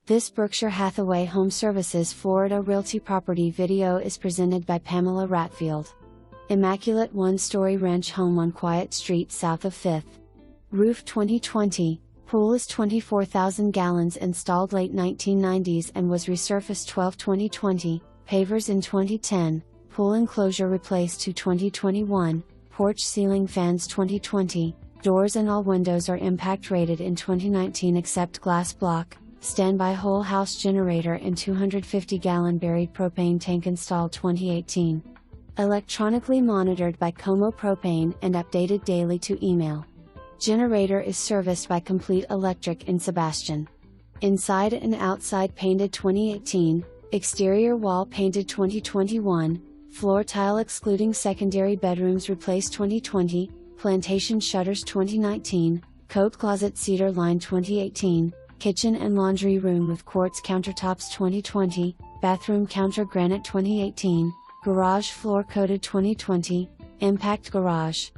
This Berkshire Hathaway HomeServices Florida Realty property video is presented by Pamela Ratfield. Immaculate one-story ranch home on Quiet Street south of 5th. Roof 2020, pool is 24,000 gallons, installed late 1990s and was resurfaced 12/2020, pavers in 2010, pool enclosure replaced to 2021, porch ceiling fans 2020, doors and all windows are impact rated in 2019 except glass block. Standby whole house generator and 250-gallon buried propane tank installed 2018. Electronically monitored by Como Propane and updated daily to email. Generator is serviced by Complete Electric in Sebastian. Inside and outside painted 2018, exterior wall painted 2021, floor tile excluding secondary bedrooms replaced 2020, plantation shutters 2019, coat closet cedar line 2018, kitchen and laundry room with quartz countertops 2020, bathroom counter granite 2018, garage floor coated 2020, impact garage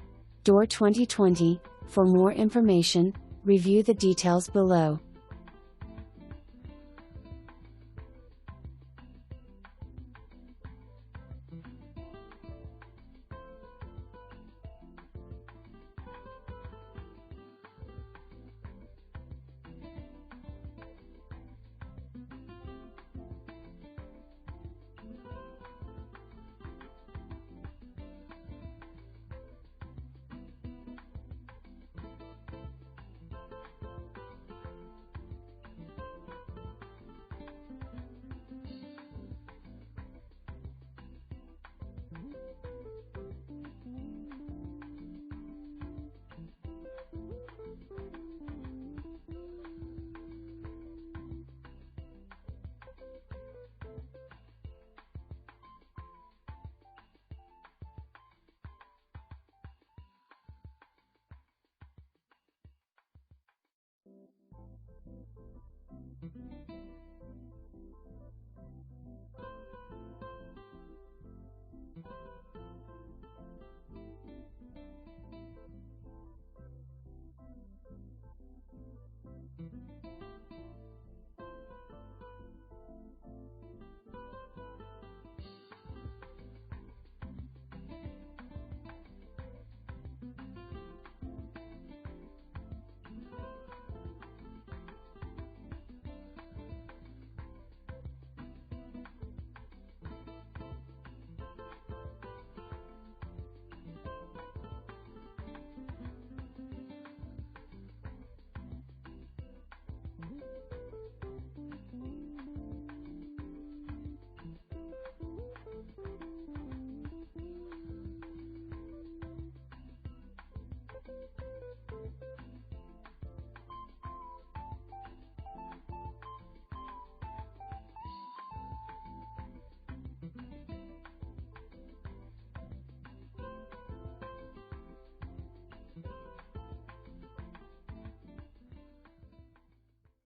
door 2020. For more information, review the details below.